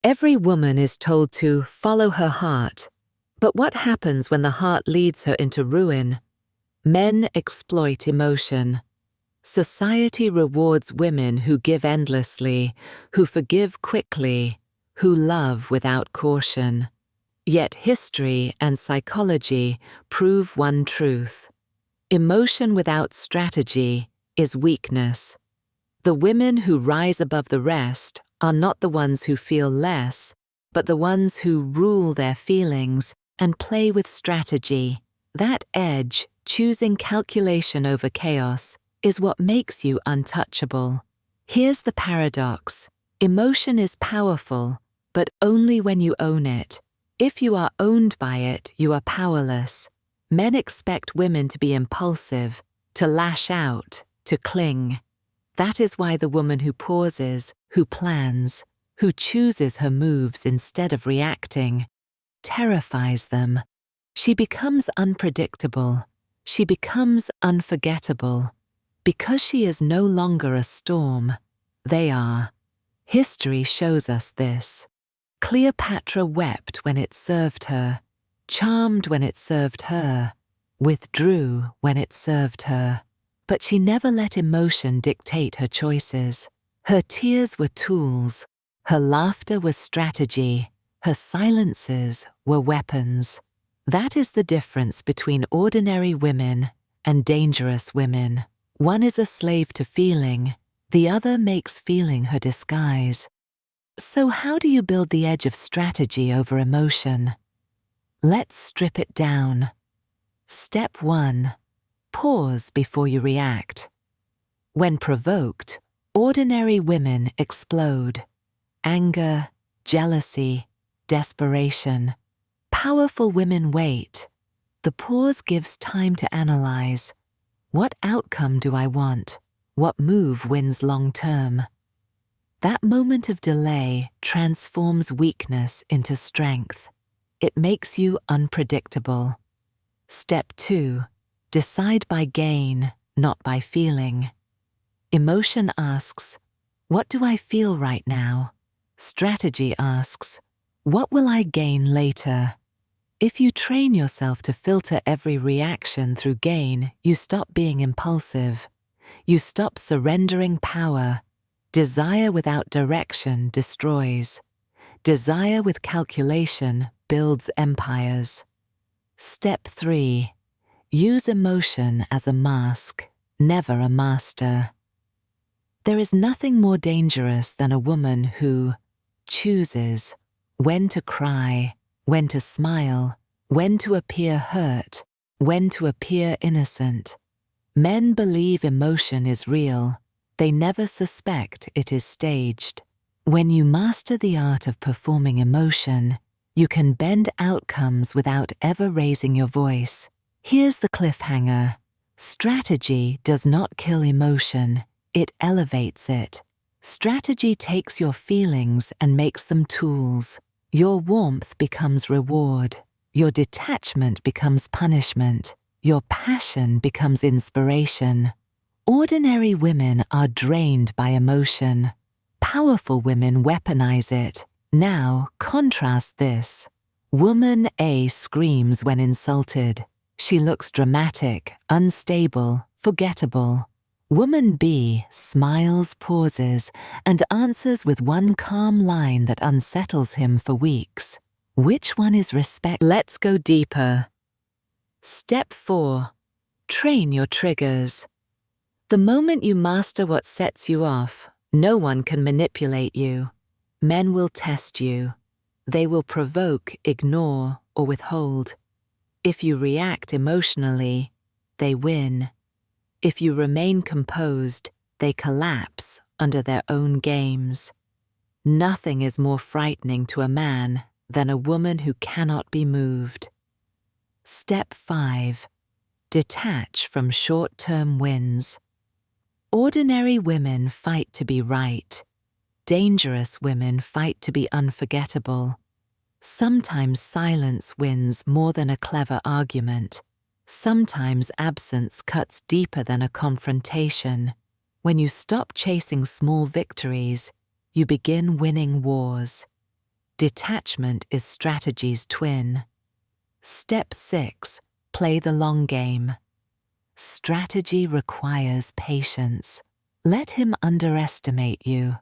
Every woman is told to follow her heart. But what happens when the heart leads her into ruin? Men exploit emotion. Society rewards women who give endlessly, who forgive quickly, who love without caution. Yet history and psychology prove one truth. Emotion without strategy is weakness. The women who rise above the rest are not the ones who feel less, but the ones who rule their feelings and play with strategy. That edge, choosing calculation over chaos, is what makes you untouchable. Here's the paradox. Emotion is powerful, but only when you own it. If you are owned by it, you are powerless. Men expect women to be impulsive, to lash out, to cling. That is why the woman who pauses, who plans, who chooses her moves instead of reacting, terrifies them. She becomes unpredictable. She becomes unforgettable. Because she is no longer a storm, they are. History shows us this. Cleopatra wept when it served her, charmed when it served her, withdrew when it served her. But she never let emotion dictate her choices. Her tears were tools, her laughter was strategy, her silences were weapons. That is the difference between ordinary women and dangerous women. One is a slave to feeling, the other makes feeling her disguise. So how do you build the edge of strategy over emotion? Let's strip it down. Step 1. Pause before you react. When provoked, ordinary women explode. Anger, jealousy, desperation. Powerful women wait. The pause gives time to analyze. What outcome do I want? What move wins long term? That moment of delay transforms weakness into strength. It makes you unpredictable. Step 2. Decide by gain, not by feeling. Emotion asks, what do I feel right now? Strategy asks, what will I gain later? If you train yourself to filter every reaction through gain, you stop being impulsive. You stop surrendering power. Desire without direction destroys. Desire with calculation builds empires. Step 3. Use emotion as a mask, never a master. There is nothing more dangerous than a woman who chooses when to cry, when to smile, when to appear hurt, when to appear innocent. Men believe emotion is real. They never suspect it is staged. When you master the art of performing emotion, you can bend outcomes without ever raising your voice. Here's the cliffhanger. Strategy does not kill emotion, it elevates it. Strategy takes your feelings and makes them tools. Your warmth becomes reward. Your detachment becomes punishment. Your passion becomes inspiration. Ordinary women are drained by emotion. Powerful women weaponize it. Now, contrast this. Woman A screams when insulted. She looks dramatic, unstable, forgettable. Woman B smiles, pauses, and answers with one calm line that unsettles him for weeks. Which one is respect? Let's go deeper. Step 4. Train your triggers. The moment you master what sets you off, no one can manipulate you. Men will test you. They will provoke, ignore, or withhold. If you react emotionally, they win. If you remain composed, they collapse under their own games. Nothing is more frightening to a man than a woman who cannot be moved. Step 5. Detach from short-term wins. Ordinary women fight to be right. Dangerous women fight to be unforgettable. Sometimes silence wins more than a clever argument. Sometimes absence cuts deeper than a confrontation. When you stop chasing small victories, you begin winning wars. Detachment is strategy's twin. Step 6. Play the long game. Strategy requires patience. Let him underestimate you.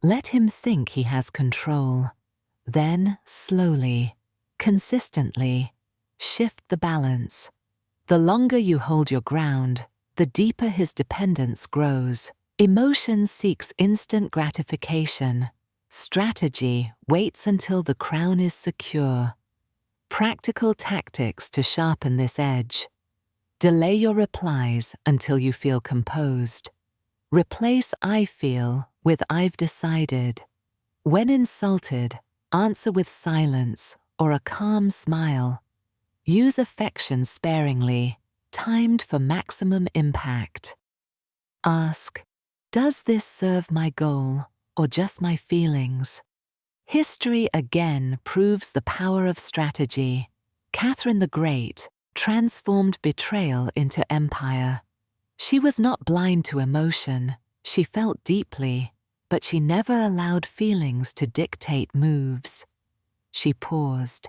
Let him think he has control. Then, slowly, consistently, shift the balance. The longer you hold your ground, the deeper his dependence grows. Emotion seeks instant gratification. Strategy waits until the crown is secure. Practical tactics to sharpen this edge. Delay your replies until you feel composed. Replace "I feel" with "I've decided." When insulted, answer with silence or a calm smile. Use affection sparingly, timed for maximum impact. Ask, does this serve my goal or just my feelings? History again proves the power of strategy. Catherine the Great transformed betrayal into empire. She was not blind to emotion. She felt deeply, but she never allowed feelings to dictate moves. She paused.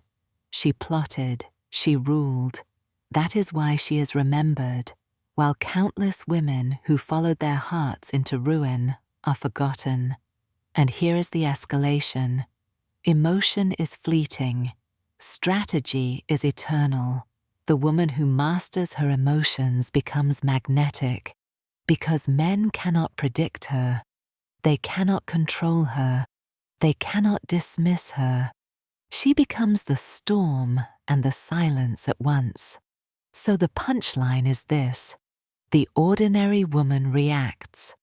She plotted. She ruled. That is why she is remembered, while countless women who followed their hearts into ruin are forgotten. And here is the escalation. Emotion is fleeting. Strategy is eternal. The woman who masters her emotions becomes magnetic because men cannot predict her. They cannot control her. They cannot dismiss her. She becomes the storm and the silence at once. So the punchline is this: the ordinary woman reacts.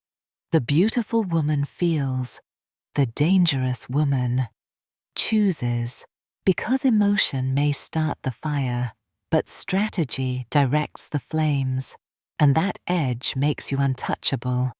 The beautiful woman feels. The dangerous woman chooses, because emotion may start the fire, but strategy directs the flames, and that edge makes you untouchable.